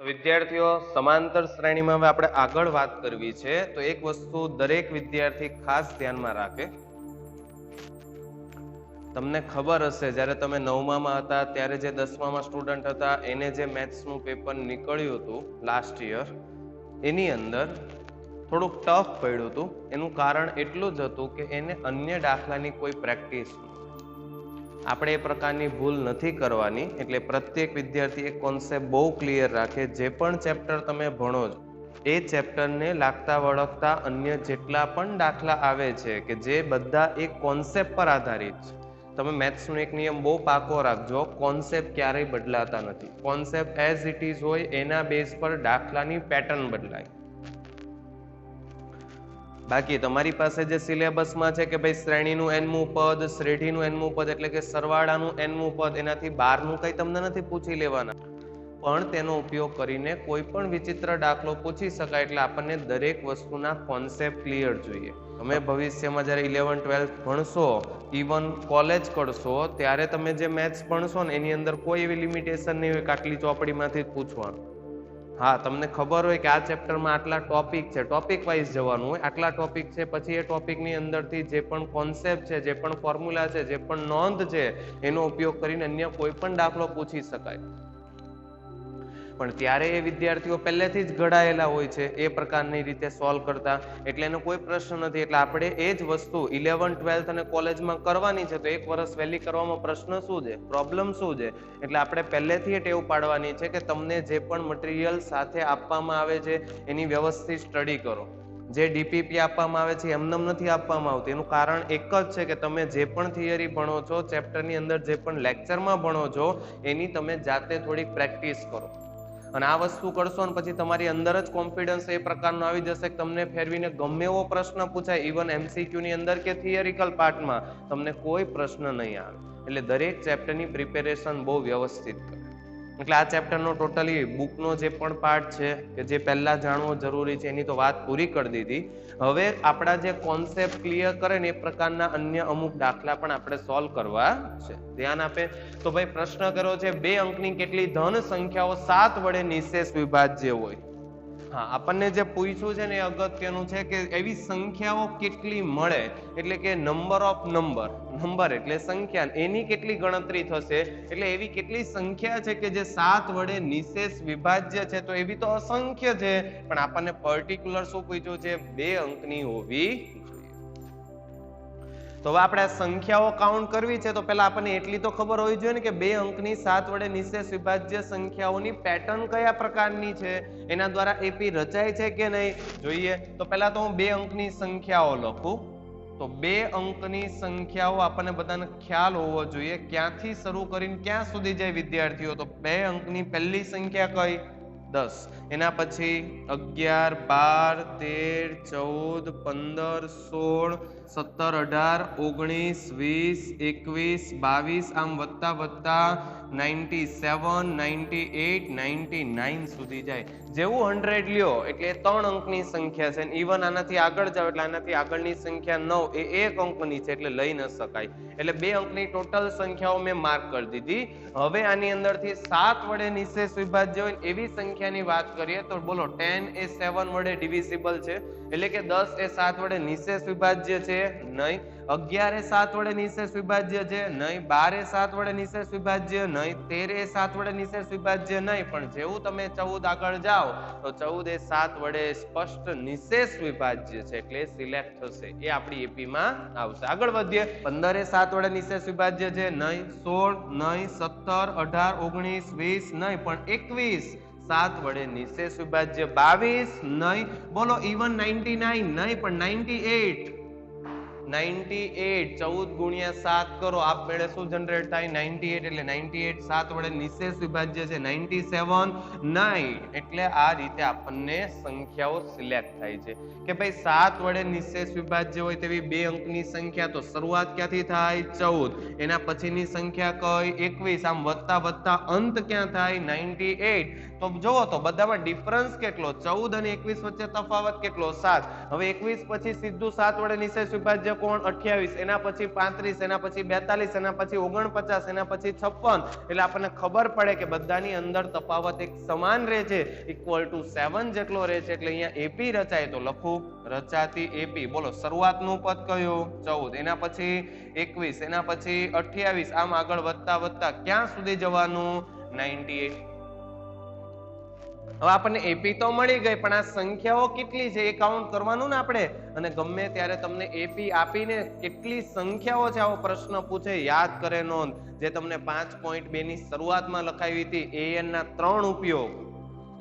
વિદ્યાર્થીઓ સમાંતર શ્રેણીમાં હવે આપણે આગળ વાત કરવી છે તો એક વસ્તુ દરેક વિદ્યાર્થી ખાસ ધ્યાનમાં રાખે. તમને ખબર હશે જ્યારે તમે 9મા હતા ત્યારે જે 10મા સ્ટુડન્ટ હતા એને જે મેથ્સનું પેપર નીકળ્યું હતું લાસ્ટ યર એની અંદર થોડુંક ટફ પડ્યું હતું. એનું કારણ એટલું જ હતું કે એને અન્ય દાખલાની કોઈ પ્રેક્ટિસ. આપણે એ પ્રકારની ભૂલ નથી કરવાની. એટલે પ્રત્યેક વિદ્યાર્થી એક કોન્સેપ્ટ બહુ ક્લિયર રાખે. જે પણ ચેપ્ટર તમે ભણો છો એ ચેપ્ટરને લાગતા વળગતા અન્ય જેટલા પણ દાખલા આવે છે કે જે બધા એક કોન્સેપ્ટ પર આધારિત છે. તમે મેથ્સનો એક નિયમ બહુ પાકો રાખજો, કોન્સેપ્ટ ક્યારેય બદલાતા નથી. કોન્સેપ્ટ એઝ ઇટ ઇઝ હોય, એના બેઝ પર દાખલાની પેટર્ન બદલાય. બાકી તમારી પાસે જે સિલેબસમાં છે કે ભાઈ શ્રેણીનું nમું પદ, શ્રેઢીનું nમું પદ એટલે કે સરવાળાનું nમું પદ, એનાથી બહારનું કંઈ તમને નથી પૂછી લેવાના. પણ તેનો ઉપયોગ કરીને કોઈ પણ વિચિત્ર દાખલો પૂછી શકાય. એટલે આપણને દરેક વસ્તુના કોન્સેપ્ટ ક્લિયર જોઈએ. તમે ભવિષ્યમાં જ્યારે 11th 12th ભણશો, ઇવન કોલેજ કરશો, ત્યારે તમે જે મેથ્સ ભણશો ને એની અંદર કોઈ એવી લિમિટેશન નહીં હોય કે આટલી ચોપડીમાંથી જ પૂછવાનું. હા, તમને ખબર હોય કે આ ચેપ્ટરમાં આટલા ટોપિક છે, ટોપિક વાઇઝ જવાનું હોય. આટલા ટોપિક છે, પછી એ ટોપિકની અંદરથી જે પણ કોન્સેપ્ટ છે, જે પણ ફોર્મ્યુલા છે, જે પણ નોંધ છે, એનો ઉપયોગ કરીને અન્ય કોઈ પણ દાખલો પૂછી શકાય. પણ ત્યારે એ વિદ્યાર્થીઓ પહેલેથી જ ઘડાયેલા હોય છે એ પ્રકારની રીતે સોલ્વ કરતા, એટલે એનો કોઈ પ્રશ્ન નથી. એટલે આપણે એ જ વસ્તુ 11th 12th અને કોલેજમાં કરવાની છે. તો એક વર્ષ વહેલી કરવામાં પ્રશ્ન શું છે, પ્રોબ્લેમ શું છે? એટલે આપણે પહેલેથી ટેવ પાડવાની છે કે તમને જે પણ મટીરિયલ સાથે આપવામાં આવે છે એની વ્યવસ્થિત સ્ટડી કરો. જે ડીપીપી આપવામાં આવે છે એમનેમ નથી આપવામાં આવતી. એનું કારણ એક જ છે કે તમે જે પણ થિયરી ભણો છો, ચેપ્ટરની અંદર જે પણ લેક્ચરમાં ભણો છો, એની તમે જાતે થોડીક પ્રેક્ટિસ કરો. અને આ વસ્તુ કરશો ને પછી તમારી અંદર જ કોન્ફિડન્સ એ પ્રકારનો આવી જશે કે તમને ફેરવીને ગમે એવો પ્રશ્ન પૂછાય, ઇવન એમસીક્યુ ની અંદર કે થિયરિકલ પાર્ટમાં, તમને કોઈ પ્રશ્ન નહીં આવે. એટલે દરેક ચેપ્ટરની પ્રિપેરેશન બહુ વ્યવસ્થિત કરો. એટલે આ ચેપ્ટરનો ટોટલી બુકનો જે પણ પાર્ટ છે કે જે પહેલા જાણવો જરૂરી છે એની તો વાત પૂરી કરી દીધી. હવે આપણા જે કોન્સેપ્ટ ક્લિયર કરે ને એ પ્રકારના અન્ય અમુક દાખલા પણ આપણે સોલ્વ કરવા છે. ધ્યાન આપે તો ભાઈ પ્રશ્ન કર્યો છે 2 અંકની કેટલી ધન સંખ્યાઓ 7 વડે નિશેષ વિભાજ્ય હોય. હા, આપણને જે પૂછ્યું છે ને એ અગત્યનું છે કે એવી સંખ્યાઓ કેટલી મળે, એટલે કે નંબર ઓફ નંબર એટલે સંખ્યા, એની કેટલી ગણતરી થશે. એટલે એવી કેટલી સંખ્યા છે કે જે 7 વડે નિશેષ વિભાજ્ય છે. તો એવી તો અસંખ્ય છે, પણ આપણને પર્ટિક્યુલર શું પૂછ્યું છે, 2 અંકની હોવી. તો હવે આપણે સંખ્યાઓ કાઉન્ટ કરવી છે તો પહેલા આપણને એટલી તો ખબર હોવી જોઈએ ને કે 2 અંકની 7 વડે નિશેષ વિભાજ્ય સંખ્યાઓની પેટર્ન કયા પ્રકારની છે, એના દ્વારા એપી રચાય છે કે નહીં જોઈએ. તો પહેલા તો હું 2 અંકની સંખ્યાઓ લખું. તો 2 અંકની સંખ્યાઓ આપણને બધાને ખ્યાલ હોવો જોઈએ ક્યાંથી શરૂ કરીને ક્યાં સુધી જાય વિદ્યાર્થીઓ. તો 2 અંકની પહેલી સંખ્યા કઈ, 10. એના પછી 11 12 13 14 15 16 17 18 19 20 21 આમ વધતા વધતા 97 98 99 સુધી જાય. જેવું 100 લ્યો એટલે 3 અંકની સંખ્યા છે. ઇવન આનાથી આગળ જાવ એટલે આનાથી આગળની સંખ્યા 9 એ 1 અંકની છે, એટલે લઈ ન શકાય. એટલે 2 અંકની ટોટલ સંખ્યાઓ મેં માર્ક કરી દીધી. હવે આની અંદરથી 7 વડે નિશેષ વિભાજ્ય હોય એવી સંખ્યાની વાત કરીએ તો બોલો 10 એ 7 વડે ડિવિઝિબલ છે, એટલે કે 10 એ 7 વડે નિશેષ વિભાજ્ય છે નહીં. 11 એ 7 વડે નિશેષ વિભાજ્ય છે નહીં. 12 એ 7 વડે નિશેષ વિભાજ્ય નહીં. 13 એ 7 વડે નિશેષ વિભાજ્ય નહીં. પણ જેવું તમે 14 આગળ જાઓ તો 14 એ 7 વડે સ્પષ્ટ નિશેષ વિભાજ્ય છે, એટલે સિલેક્ટ થશે. એ આપણી એપીમાં આવશે. આગળ વધીએ. 15 એ 7 વડે નિશેષ વિભાજ્ય છે નહીં. 16 નહીં. 17 18 19 20 નહીં, પણ 21 7 વડે નિશેષ વિભાજ્ય. 22 નહીં. બોલો ઇવન 99 નહીં, પણ 98 14 ગુણ્યા 7 કરો, આપમેળે શું જનરેટ થાય, 98. એટલે 98 7 વડે નિશેષ વિભાજ્ય છે. 97 નહીં. એટલે આ રીતે આપણને સંખ્યાઓ સિલેક્ટ થાય છે કે ભાઈ 7 વડે નિશેષ વિભાજ્ય હોય તેવી 2 અંકની સંખ્યા. તો શરૂઆત ક્યાંથી થાય, 14. એના પછીની સંખ્યા કઈ, 21. આમ વધતા વધતા અંત ક્યાં થાય, 98. તો જુઓ તો બધામાં ડિફરન્સ કેટલો 14 અને 21 વચ્ચે તફાવત કેટલો 7. હવે 21 પછી સીધું 7 વડે નિશેષ વિભાજ્ય કોણ 28, એના પછી 35, એના પછી 42, એના પછી 49, એના પછી 56. એટલે આપણને ખબર પડે કે બધાની અંદર તફાવત એક સમાન રહે છે, ઇક્વલ ટુ 7 જેટલો રહે છે. એટલે અહીંયા એપી રચાય તો લખું રચાતી એપી. બોલો શરૂઆતનું પદ કયું 14, એના પછી 21, એના પછી 28, આમ આગળ વધતા વધતા ક્યાં સુધી જવાનું 98. હવે આપણને એપી તો મળી ગઈ, પણ આ સંખ્યાઓ કેટલી છે એ કાઉન્ટ કરવાનું ને આપણે. અને ગમે ત્યારે તમને એપી આપીને કેટલી સંખ્યાઓ છે આવો પ્રશ્ન પૂછે, યાદ કરે નોંધ. જે તમને 5.2 ની શરૂઆતમાં લખાવી હતી, an ના 3 ઉપયોગ,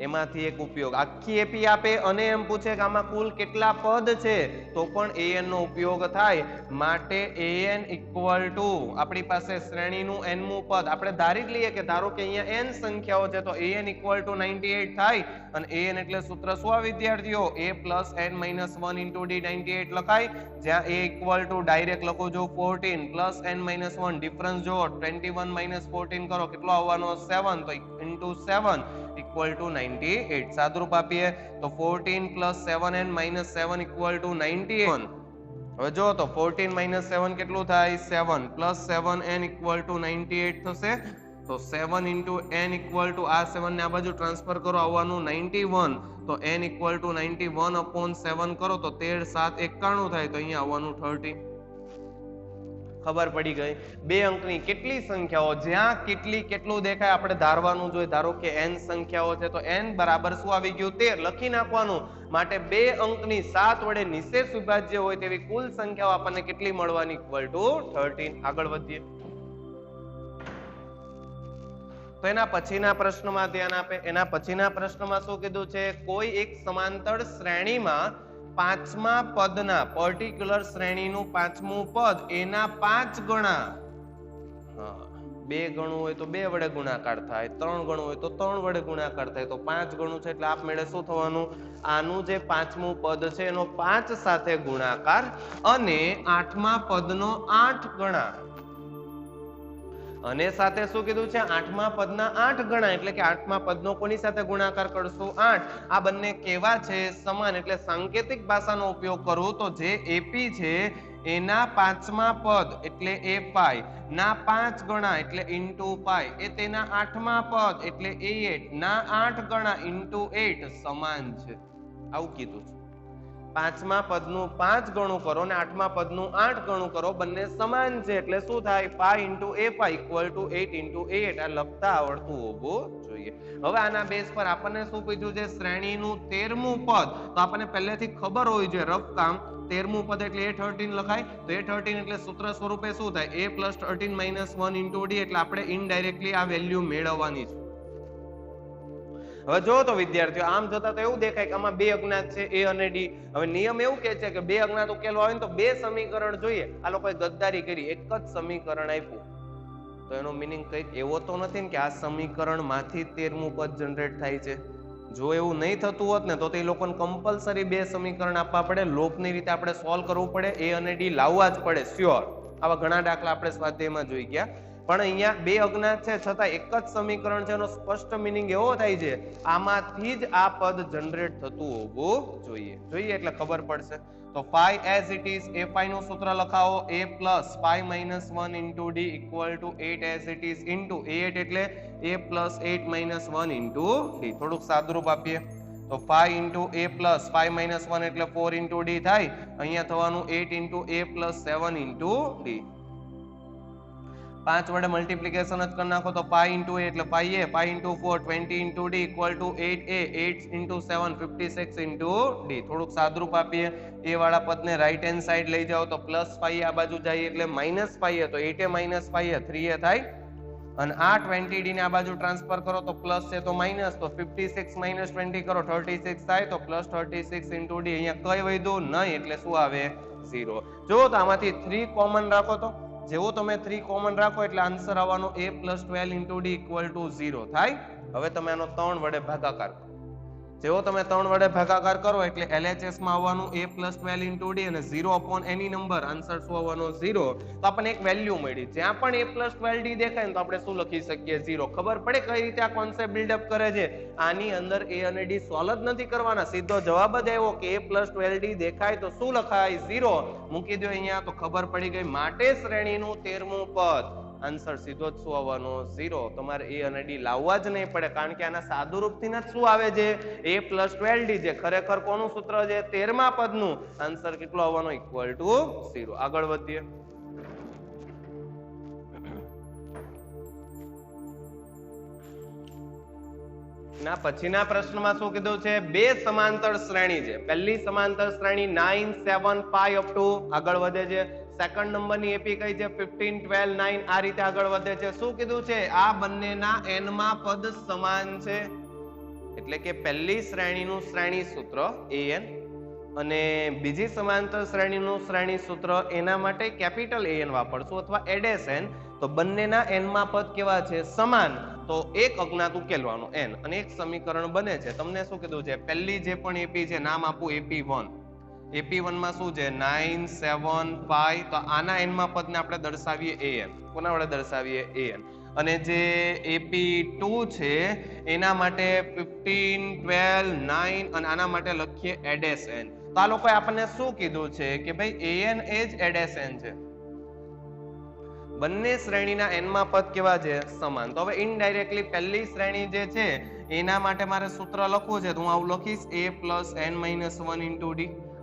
એમાંથી એક ઉપયોગ. આખી એપી આપે અને એમ પૂછે કે આમાં કુલ કેટલા પદ છે, તો પણ an નો ઉપયોગ થાય. માટે an ઇક્વલ ટુ આપણી પાસે શ્રેણીનું n મું પદ આપણે ધારી જ લઈએ કે ધારો કે અહીંયા n સંખ્યાઓ છે, તો an ઇક્વલ ટુ 98 થાય. અને an એટલે સૂત્ર શું આ વિદ્યાર્થીઓ, a plus n minus 1 into d 98 લખાય. જ્યાં a ઇક્વલ ટુ ડાયરેક્ટ લખું છું 14 પ્લસ n માઇનસ 1, ડિફરન્સ જો 21 માઇનસ 14 કરો કેટલો આવવાનો 7, તો ઇન્ટુ 7 ઇક્વલ ટુ 98. સાદુરૂપ આપીએ તો 14 plus 7n minus 7 equal to 98. હવે જો તો 14 માઇનસ 7 કેટલું થાય 7 પ્લસ 7n ઇક્વલ ટુ 98 થશે. તો 7 ઇન્ટુ n ઇક્વલ ટુ આ 7 ને આ બાજુ ટ્રાન્સફર કરો આવવાનું 91. તો n ઇક્વલ ટુ 91 અપોન 7 કરો તો 13 7 91 થાય. તો અહીંયા આવવાનું 30. ખબર પડી ગઈ. બે અંકની કેટલી સંખ્યાઓ, જ્યાં કેટલી કેટલું દેખાય આપણે ધારવાનું જોઈએ. ધારો કે n સંખ્યાઓ છે તો n બરાબર શું આવી ગયું 13 લખી નાખવાનું. માટે બે અંકની 7 વડે નિશેષ વિભાજ્ય હોય તેવી કુલ સંખ્યાઓ આપણને કેટલી મળવાની ઇક્વલ ટુ 13. આગળ વધીએ તો એના પછીના પ્રશ્નમાં ધ્યાન આપે. એના પછીના પ્રશ્નમાં શું કીધું છે, કોઈ એક સમાંતર શ્રેણીમાં પાંચમા પદના પર્ટિક્યુલર શ્રેણીનું પાંચમું પદ એના 5 ગણા, 2 ગણું હોય તો 2 વડે ગુણાકાર થાય, 3 ગણું હોય તો 3 વડે ગુણાકાર થાય. તો 5 ગણું છે એટલે આપમેળે શું થવાનું, આનું જે પાંચમું પદ છે એનો 5 સાથે ગુણાકાર અને 8મા પદનો 8 ગણા. અને સાથે શું કીધું છે, 8મા પદના 8 ગણા. એટલે કે 8મા પદનો કોની સાથે ગુણાકાર કરશું 8. આ બંને કેવા છે સમાન. એટલે સાંકેતિક ભાષાનો ઉપયોગ કરું તો જે એપી છે એના 5મા પદ એટલે a પાઈ ના 5 ગણા એટલે ઇન્ટુ પાઈ, એ તેના 8મા પદ એટલે a8 ના 8 ગણા ઇન્ટુ 8 સમાન છે. આવું કીધું છે. 5મા પદનું 5 ગણું કરો ને 8મા પદનું 8 ગણું કરો, બંને સમાન છે. એટલે શું થાય, પાઈ into a pi equal to 8 into 8. આ લખતા આવડતું હોવું જોઈએ. હવે આના બેઝ પર આપણને શું પૂછ્યું છે, શ્રેણીનું 13મું પદ. તો આપણને પહેલેથી ખબર હોવી જોઈએ રફ કામ. 13મું પદ એટલે a13 લખાય. તો a13 એટલે સૂત્ર સ્વરૂપે શું થાય, a plus 13 minus 1 into d. એટલે આપણે ઇનડાયરેક્ટલી આ વેલ્યુ મેળવવાની છે. હવે જો તો વિદ્યાર્થીઓ આમ જતા તો એવું દેખાય કે આમાં બે અજ્ઞાત છે a અને d. હવે નિયમ એવું કહે છે કે બે અજ્ઞાત ઉકેલવા હોય ને તો બે સમીકરણ જોઈએ. આ લોકોએ ગદ્દારી કરી, એક જ સમીકરણ આપ્યું. તો એનો મીનિંગ કંઈક એવો તો નથી ને કે આ સમીકરણ માંથી 13મું પદ જનરેટ થાય છે. જો એવું નહીં થતું હોત ને તો તે લોકોને કમ્પલસરી બે સમીકરણ આપવા પડે, લોપની રીતે આપણે સોલ્વ કરવું પડે, a અને d લાવવા જ પડે શ્યોર. આવા ઘણા દાખલા આપણે સ્વાધ્યાયમાં જોઈ ગયા. પણ અહીંયા બે અજ્ઞાત છે છતાં એક જ સમીકરણ છે. એનો સ્પષ્ટ મીનિંગ એવો થાય છે આમાંથી જ આ પદ જનરેટ થતું હોવું જોઈએ એટલે ખબર પડશે. તો phi as it is, a phi નું સૂત્ર લખાવો, a plus phi minus 1 into d equal to 8 as it is into a8 એટલે a plus 8 minus 1 into d. થોડુંક સાદુરૂપ આપીએ તો 5 into a plus 5 minus 1 એટલે 4 into d થાય. અહીંયા થવાનું 8 into a plus 7 into d. 5 વડે મલ્ટીપ્લિકેશન જ કરી નાખો તો pi into a એટલે pi a, pi into 4 20 into d equal to 8a, 8 into 7 56 into d. થોડુંક સાદુરૂપ આપીએ, a વાળા પદને રાઈટ હેન્ડ સાઈડ લઈ જાઓ તો પ્લસ pi આ બાજુ જાય એટલે માઇનસ pi a, તો 8a minus pi a 3a થાય. અને આ 20d ને આ બાજુ ટ્રાન્સફર કરો તો પ્લસ છે તો માઇનસ, તો 56 minus 20 કરો 36 થાય, તો પ્લસ 36 into d. અહીંયા કઈ વધ્યું નહીં એટલે શું આવે 0. જો તો આમાંથી 3 કોમન રાખો તો જેવો તમે 3 કોમન રાખો એટલે આન્સર આવવાનો a plus 12 into d equal to 0 થાય. હવે તમે આનો 3 વડે ભાગાકાર કરો જેવો તમે 3 વડે ભાગાકાર કરો એટલે LHS માં આવવાનું a + 12 * d અને 0 upon any નંબર આન્સર શું આવવાનો 0. તો આપણને એક વેલ્યુ મળી. જ્યાં પણ a + 12d દેખાય ને તો આપણે શું લખી શકીએ 0. ખબર પડે કઈ રીતે આ કોન્સેપ્ટ બિલ્ડઅપ કરે છે. આની અંદર a અને d સોલ્વ જ નથી કરવાના, સીધો જવાબ જ આવ્યો કે a + 12d દેખાય તો શું લખાય 0. મૂકી દો અહીંયા તો ખબર પડી ગઈ. માટે શ્રેણીનું 13મું પદ આન્સર સીધો જ શું આવવાનો 0. તમારે a અને d લાવવા જ નહીં પડે, કારણ કે આના સાદુરૂપથી જ શું આવે છે a + 12d, જે ખરેખર કોનું સૂત્ર છે 13મા પદનું. આન્સર કેટલો આવવાનો = 0. આગળ વધીએ. ના પછીના પ્રશ્નમાં શું કીધું છે, બે સમાંતર શ્રેણી છે. પહેલી સમાંતર શ્રેણી 9 7 5 up to આગળ વધે છે. સેકન્ડ નંબરની એપી કઈ છે 15 12 9 આ રીતે આગળ વધે છે. શું કીધું છે, આ બંનેના n માં પદ સમાન છે. એટલે કે પહેલી શ્રેણીનું શ્રેણી સૂત્ર an અને બીજી સમાંતર શ્રેણીનું શ્રેણી સૂત્ર એના માટે કેપિટલ an વાપરશું અથવા એડેશન. તો બંનેના n માં પદ કેવા છે સમાન. તો એક અજ્ઞાત ઉકેલવાનું n અને એક સમીકરણ બને છે. તમને શું કીધું છે, પહેલી જે પણ એપી છે નામ આપું AP1. AP1 માં શું છે 9 7 5. તો આના n માં પદને આપણે દર્શાવીએ an. કોના વડે દર્શાવીએ an. અને જે AP2 છે એના માટે 15 12 9 અને આના માટે લખીએ એડેશન. તો આ લોકોએ આપણને શું કીધું છે કે ભાઈ an એ જ એડેશન છે. બંને શ્રેણીના n માં પદ કેવા છે સમાન. તો હવે ઇનડાયરેક્ટલી પહેલી શ્રેણી જે છે એના માટે મારે સૂત્ર લખવું છે તો હું આવું લખીશ a + n - 1 * d.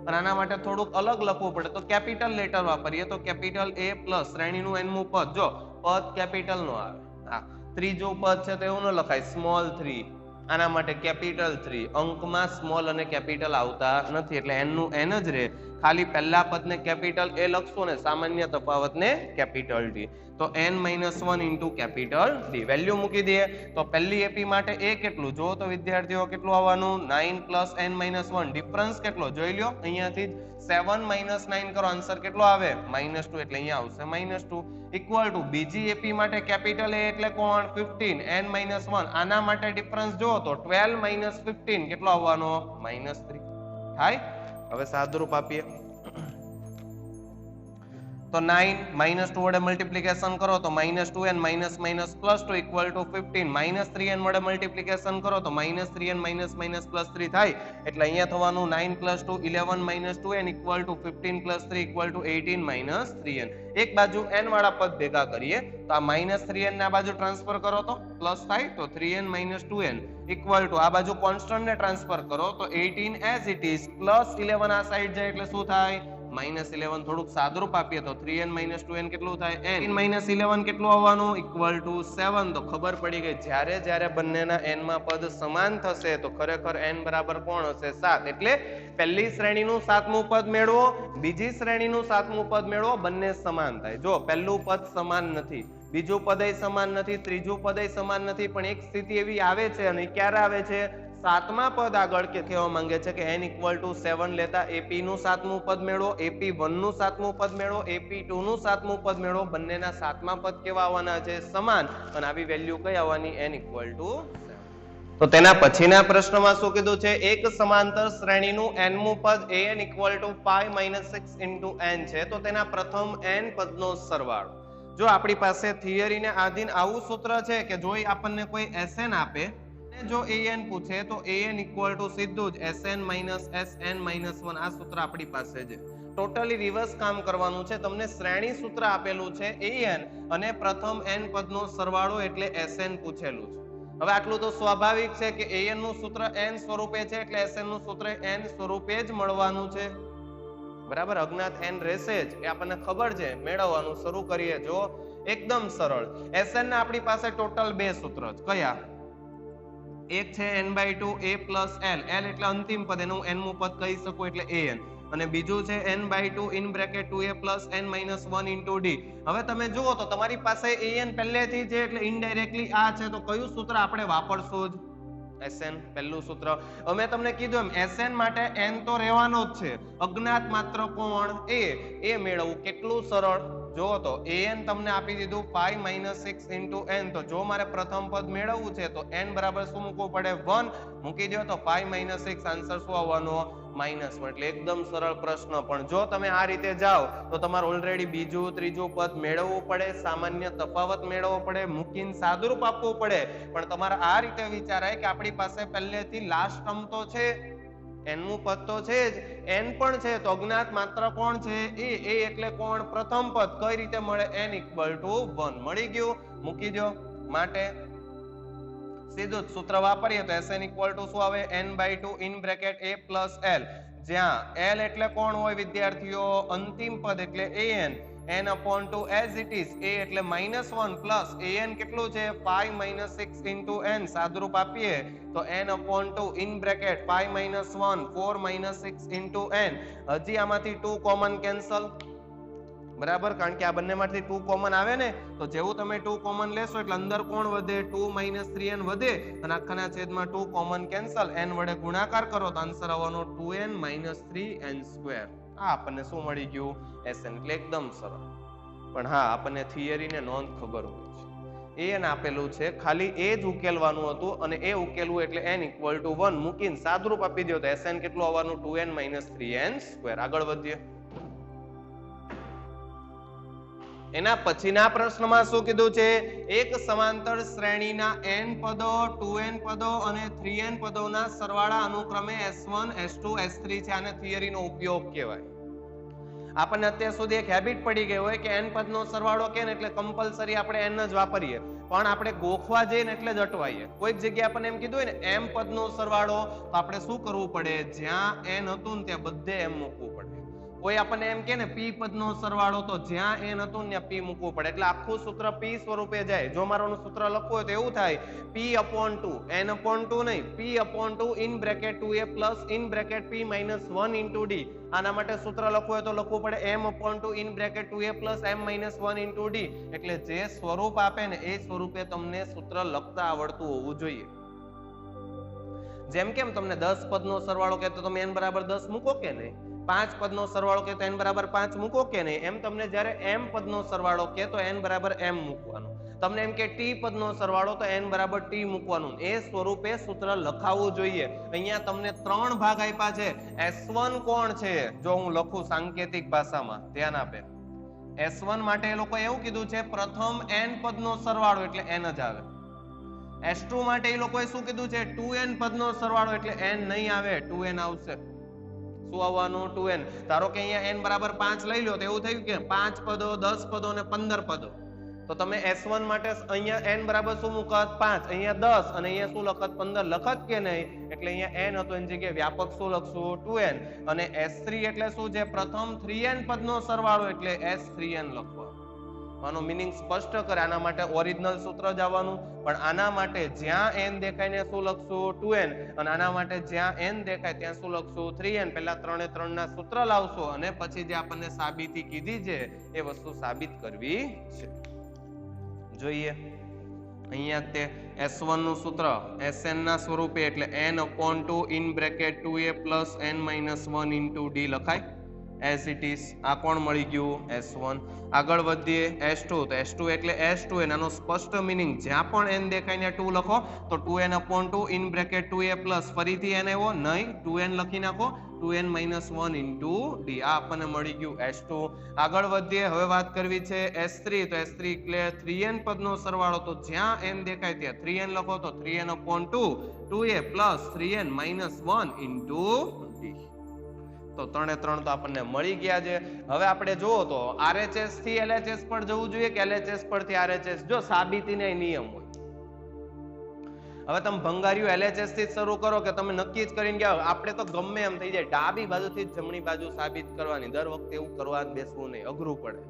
અને આના માટે થોડુંક અલગ લખવું પડે તો કેપિટલ લેટર વાપરીએ. તો કેપિટલ A પ્લસ શ્રેણીનું n મું પદ, જો પદ કેપિટલ નો આવે. હા, ત્રીજું પદ છે તો એવું ન લખાય સ્મોલ 3. આના માટે કેપિટલ 3. અંકમાં સ્મોલ અને કેપિટલ આવતા નથી એટલે n નું n જ રહે. ખાલી પહેલા પદને કેપિટલ A લખશો ને સામાન્ય તફાવતને કેપિટલ D. તો n - 1 * કેપિટલ D વેલ્યુ મૂકી દઈએ. તો પહેલી એપી માટે a કેટલું જો તો વિદ્યાર્થીઓ કેટલું આવવાનું 9 + n - 1. ડિફરન્સ કેટલો જોઈ લ્યો, અહીંયાથી 7 - 9 કરો આન્સર કેટલો આવે -2. એટલે અહીંયા આવશે -2 ઇક્વલ ટુ બીજી એપી માટે કેપિટલ A એટલે કોણ 15 n - 1. આના માટે ડિફરન્સ જો તો 12 - 15 કેટલો આવવાનો -3 થાય. હવે સાદુરૂપ આપીએ તો 9 -2 વડે મલ્ટીપ્લિકેશન કરો તો -2n - +2 = 15 -3n વડે મલ્ટીપ્લિકેશન કરો તો -3n - +3 થાય. એટલે અહીંયા થવાનું 9 + 2 11 - 2n = 15 + 3 = 18 - 3n. એક બાજુ n વાળા પદ ભેગા કરીએ તો આ -3n ને આ બાજુ ટ્રાન્સફર કરો તો પ્લસ થાય તો 3n - 2n = આ બાજુ કોન્સ્ટન્ટ ને ટ્રાન્સફર કરો તો 18 as it is +11 આ સાઈડ જાય એટલે શું થાય -11. થોડુંક સાદુરૂપ આપીએ તો 3n - 2n કેટલું થાય n - 11 કેટલું આવવાનું = 7. તો ખબર પડી ગઈ જ્યારે બંનેના n માં પદ સમાન થશે તો ખરેખર n બરાબર કોણ હશે 7. એટલે પહેલી શ્રેણીનું 7મું પદ મેળવો, બીજી શ્રેણીનું 7મું પદ મેળવો, બંને સમાન થાય. જો પહેલું પદ સમાન નથી, બીજું પદય સમાન નથી, ત્રીજું પદય સમાન નથી, પણ એક સ્થિતિ એવી આવે છે અને ક્યારે આવે છે 7મા પદ આગળ કે કહેવા માંગે છે કે n = 7 લેતા AP નું 7મું પદ મેળવો, AP1 નું 7મું પદ મેળવો, AP2 નું 7મું પદ મેળવો. બંનેના 7મા પદ કેવા આવવાના છે સમાન. અને આવી વેલ્યુ કઈ આવવાની n = 7. તો તેના પછીના પ્રશ્નમાં શું કીધું છે, એક સમાંતર શ્રેણીનું n મું પદ an = 5 - 6 * n છે. તો તેના પ્રથમ n પદનો સરવાળો. જો આપણી પાસે થિયરીને આધીન આવું સૂત્ર છે કે જો આપણને કોઈ Sn આપે, જો an પૂછે તો an = સીધું જ Sn - Sn - 1 આ સૂત્ર આપણી પાસે છે. ટોટલી રિવર્સ કામ કરવાનું છે. તમને શ્રેણી સૂત્ર આપેલું છે an અને પ્રથમ n પદનો સરવાળો એટલે Sn પૂછેલું છે. હવે આટલું તો સ્વાભાવિક છે કે an નું સૂત્ર n સ્વરૂપે છે એટલે Sn નું સૂત્ર n સ્વરૂપે જ મળવાનું છે. બરાબર, અજ્ઞાત n રહેશે જ એ આપણને ખબર છે. મેળવવાનું શરૂ કરીએ. જો એકદમ સરળ. Sn ના આપણી પાસે ટોટલ બે સૂત્ર છે. કયા? એક છે n/2 a + l. l એટલે અંતિમ પદ, એનું n મું પદ કહી શકો એટલે an. અને બીજું છે n/2 (2a + n - 1 * d). હવે તમે જુઓ તો તમારી પાસે an પહેલેથી છે એટલે ઇનડાયરેક્ટલી આ છે. તો કયું સૂત્ર આપણે વાપરશું જ Sn પહેલું સૂત્ર. અમે તમને કીધું એમ Sn માટે n તો રહેવાનો જ છે, અજ્ઞાત માત્ર કોણ a. એ મેળવવું કેટલું સરળ. જો તો an તમને આપી દીધું 5 - 6 into n, તો જો મારે પ્રથમ પદ મેળવવું છે તો n બરાબર શું મૂકવું પડે? 1 મૂકી દો તો 5 - 6 આન્સર શું આવવાનો? -1. એટલે એકદમ સરળ પ્રશ્ન. પણ જો તમે આ રીતે જાઓ તો તમારે ઓલરેડી બીજું ત્રીજું પદ મેળવવું પડે, સામાન્ય તફાવત મેળવવો પડે, મૂકીને સાદુરૂપ આપવું પડે. પણ તમારે આ રીતે વિચારાય કે આપણી પાસે પહેલેથી લાસ્ટ ટર્મ તો છે, n નું પદ તો છે જ, n પણ છે, તો અજ્ઞાત માત્ર કોણ છે? એ એટલે કોણ? પ્રથમ પદ. કઈ રીતે મળે? n = 1 મળી ગયું. મૂકી દો. માટે સીધું જ સૂત્ર વાપરીએ તો Sn = શું આવે? n/2 (a + l). જ્યાં l એટલે કોણ હોય વિદ્યાર્થીઓ? અંતિમ પદ એટલે an. n/2 as it is. a એટલે -1 પ્લસ an કેટલું છે? 5 - 6 into n. સાદુરૂપ આપીએ તો n/2 5 - 1 4 - 6 into n. હજી આમાંથી 2 કોમન કેન્સલ, બરાબર? કારણ કે આ બંનેમાંથી 2 કોમન આવે ને, તો જેવું તમે 2 કોમન લેશો એટલે અંદર કોણ વધે? 2 - 3n વધે, અને આખાના છેદમાં 2 કોમન કેન્સલ. n વડે ગુણાકાર કરો તો આન્સર આવવાનો 2n - 3n². આ આપણને શું મળી ગયું? Sn. એટલે એકદમ સરળ. પણ હા, આપણને થિયરી ને નોંધ ખબર હોય છે. an આપેલું છે, ખાલી એ જ ઉકેલવાનું હતું, અને એ ઉકેલવું એટલે n = 1 મૂકીને સાદુરૂપ આપી દો તો Sn કેટલું આવવાનું? 2n - 3n². આગળ વધીએ. એના પછીના પ્રશ્નમાં શું કીધું છે? એક સમાંતર શ્રેણીના n પદો, 2n પદો અને 3n પદોના સરવાળા અનુક્રમે S1 S2 S3 છે. આને થિયરીનો ઉપયોગ કહેવાય. આપણને અત્યાર સુધી એક હેબિટ પડી ગઈ હોય કે n પદનો સરવાળો કે ને એટલે કમ્પલસરી આપણે n જ વાપરીએ, પણ આપણે ગોખવા જઈએ ને એટલે જ અટવાઈએ. કોઈક જગ્યાએ આપણને એમ કીધું હોય ને m પદનો સરવાળો, તો આપણે શું કરવું પડે? જ્યાં n હતું ને ત્યાં બધે m મૂકવું પડે. કોઈ આપણને એમ કે ને p પદનો સરવાળો, તો જ્યાં n હતું ને ત્યાં p મૂકવું પડે. એટલે આખું સૂત્ર p સ્વરૂપે જાય. જો મારું સૂત્ર લખવું હોય તો એવું થાય p/2 n/2 નહીં, p/2 (2a + p - 1 into d). આના માટે સૂત્ર લખવું હોય તો લખવું પડે m/2 (2a + m - 1 into d). એટલે જે સ્વરૂપ આપે ને એ સ્વરૂપે તમને સૂત્ર લખતા આવડતું હોવું જોઈએ. જેમ કેમ તમને 10 પદનો સરવાળો કે તો તમે n = 10 મૂકો કે નહીં? 5 પદનો સરવાળો કે તો n = 5 મૂકો કે નહીં? એમ તમને જ્યારે m પદનો સરવાળો કે તો n = m મૂકવાનું. તમને એમ કે t પદનો સરવાળો તો n = t મૂકવાનું. એ સ્વરૂપે સૂત્ર લખાવવું જોઈએ. અહીંયા તમને 3 ભાગ આપ્યા છે. S1 કોણ છે? જો હું લખું સાંકેતિક ભાષામાં, ધ્યાન આપે. S1 માટે એ લોકો એવું કીધું છે પ્રથમ n પદનો સરવાળો એટલે n જ આવે. S2 માટે એ લોકોએ શું કીધું છે? 2n પદનો સરવાળો એટલે n નહીં આવે, 2n આવશે. શું આવવાનું? 2n. ધારો કે અહીંયા n = 5 લઈ લો તો એવું થયું કે 5 પદો, 10 પદો અને 15 પદો. તો તમે S1 માટે અહીંયા n = શું મૂકત? 5, અહીંયા 10 અને અહીંયા શું લખત? 15 લખત કે નહીં? એટલે અહીંયા n હતો એની જગ્યાએ વ્યાપક શું લખશું? 2n. અને S3 એટલે શું છે? પ્રથમ 3n પદનો સરવાળો એટલે S3n લખવાનું. આનો મીનિંગ સ્પષ્ટ કરે. આના માટે ઓરિજિનલ સૂત્ર જ આવવાનું, પણ આના માટે જ્યાં n દેખાય ને શું લખશું? 2n. અને આના માટે જ્યાં n દેખાય ત્યાં શું લખશું? 3n. પહેલા 3 3 ના સૂત્ર લાવશો અને પછી જે આપણને સાબિતી કીધી છે એ વસ્તુ સાબિત કરવી છે. જોઈએ અહીંયા તે S1 નું સૂત્ર Sn ના સ્વરૂપે એટલે n/2 (2a + n - 1 into d) લખાય as it is. આ કોણ મળી ગયું? S1. આગળ વધીએ S2. તો S2 એટલે S2n. આનો સ્પષ્ટ મીનિંગ જ્યાં પણ n દેખાય ને 2 લખો તો 2n/2 (2a + ફરીથી n આવ્યો નહીં, 2n લખી નાખો, 2n - 1 into d. આ આપણને મળી ગયું S2. આગળ વધીએ. હવે વાત કરવી છે S3. તો S3 એટલે 3n પદનો સરવાળો, તો જ્યાં n દેખાય ત્યાં 3n લખો તો 3n/2 (2a + 3n - 1 into d). તો 3 3 તો આપણને મળી ગયા છે. હવે આપણે જુઓ તો RHS થી LHS પર જવું જોઈએ કે LHS પરથી RHS? જો સાબિતીનો નિયમ હોય. હવે તમે ભંગારીઓ LHS થી શરૂ કરો કે તમે નક્કી જ કરીને ગયા આપણે તો ગમે એમ થઈ જાય, ડાબી બાજુથી જમણી બાજુ સાબિત કરવાની. દર વખતે એવું કરવા જ બેસવું નહીં, અઘરું પડે.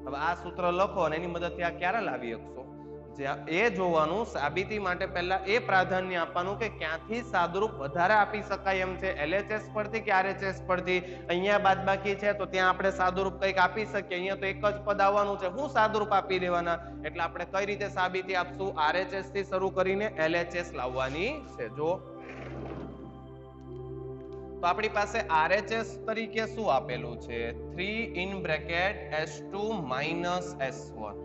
હવે આ સૂત્ર લખો અને એની મદદથી આ ક્યારે લાવી શકશો? એ જોવાનું. સાબિતી માટે પહેલા એ પ્રાધાન્ય આપવાનું કે ક્યાંથી સાદુરૂપ વધારે આપી શકાય એમ છે, LHS પરથી કે RHS પરથી. અહીંયા બાદબાકી છે તો ત્યાં આપણે સાદુરૂપ કંઈક આપી શકીએ. અહીંયા તો એક જ પદ આવવાનું છે, હું સાદુરૂપ આપી દેવાના. એટલે આપણે કઈ રીતે સાબિતી આપશું? RHS થી શરૂ કરીને LHS લાવવાની છે. જો તો આપણી પાસે RHS તરીકે શું આપેલું છે 3 in bracket S2 minus S1.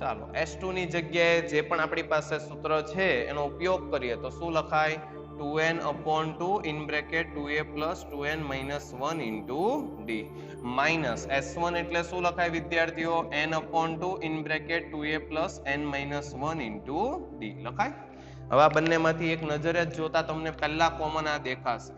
ચાલો S2 ની જગ્યાએ જે પણ આપણી પાસે સૂત્ર છે એનો ઉપયોગ કરીએ તો શું લખાય 2n/2 in bracket 2a plus 2n minus 1 into d minus S1 એટલે શું લખાય વિદ્યાર્થીઓ n/2 in bracket 2a plus n minus 1 into d લખાય. હવે આ બંનેમાંથી એક નજરે જ જોતા તમને પહેલા કોમન આ દેખાશે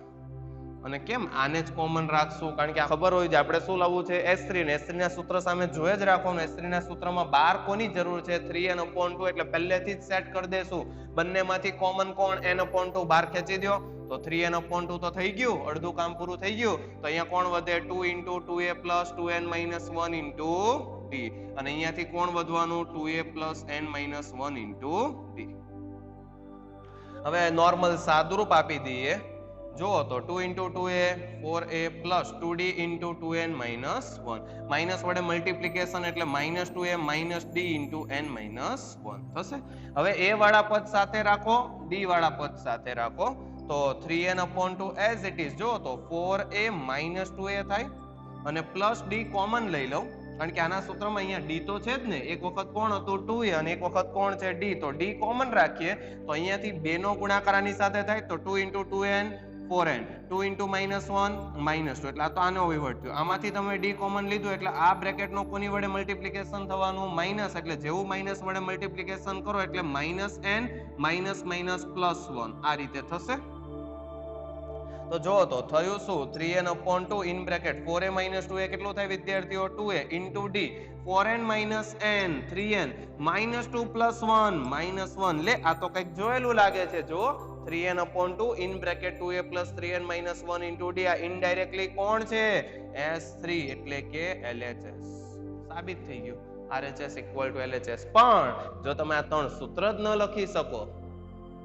અને કેમ આને જ કોમન રાખશું કારણ કે ખબર હોય છે આપણે શું લાવવું છે S3 ને S3 ના સૂત્ર સામે જોઈ જ રાખવાનું. S3 ના સૂત્રમાં 12 કોની જરૂર છે 3n/2 એટલે પહેલેથી જ સેટ કરી દેશું. બંનેમાંથી કોમન કોણ n/2 બહાર ખેંચી દો તો 3n/2 તો થઈ ગયું, અડધું કામ પૂરું થઈ ગયું. તો અહીંયા કોણ વધે 2 * 2a + 2n - 1 * d અને અહીંયાથી કોણ વધવાનું 2a + n - 1 * d. હવે નોર્મલ સાદુરૂપ આપી દઈએ. જો તો 2 * 2a 4a + 2d * 2n - 1 minus વડે મલ્ટીપ્લિકેશન એટલે -2a - d * n - 1 થશે. હવે a વાળા પદ સાથે રાખો, d વાળા પદ સાથે રાખો તો 3n/2 એઝ ઇટ ઇઝ. જો તો 4a - 2a થાય અને +d કોમન લઈ લઉં કારણ કે આના સૂત્રમાં અહીંયા d તો છે જ ને. એક વખત કોણ હતું 2a અને એક વખત કોણ છે d તો d કોમન રાખીએ તો અહીંયાથી 2 નો ગુણાકાર આની સાથે થાય તો 2 * 2n 4n 2 * -1 -2 એટલે આ તો આનો વહીવટ થયો. આમાંથી તમે d કોમન લીધું એટલે આ બ્રેકેટનો કોની વડે મલ્ટીપ્લિકેશન થવાનું માઇનસ એટલે જેવું માઇનસ વડે મલ્ટીપ્લિકેશન કરો એટલે -n -+1 આ રીતે થશે. તો જો તો થયું શું 3n/2 in bracket 4a - 2a કેટલું થાય વિદ્યાર્થીઓ 2a * d 4n - n 3n -2 + 1 -1 લે આ તો કંઈક જોયેલું લાગે છે. જો 3n/2 in bracket 2a + 3n - 1 * d આ ઇનડાયરેક્ટલી કોણ છે S3 એટલે કે LHS. સાબિત થઈ ગયું RHS = LHS. પણ જો તમે આ ત્રણ સૂત્ર જ ન લખી શકો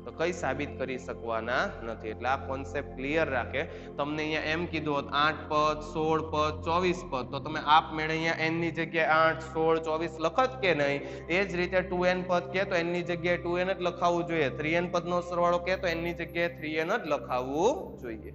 તો કઈ સાબિત કરી શકવાના નથી. એટલે આ કોન્સેપ્ટ ક્લિયર રાખે. તમને અહીંયા એમ કીધું હોત 8 પદ 16 પદ 24 પદ તો તમે આપમેળે અહીંયા n ની જગ્યાએ 8 16 24 લખત કે નહીં. એ જ રીતે 2n પદ કે તો n ની જગ્યાએ 2n જ લખાવવું જોઈએ. 3n પદનો સરવાળો કે તો n ની જગ્યાએ 3n જ લખાવવું જોઈએ.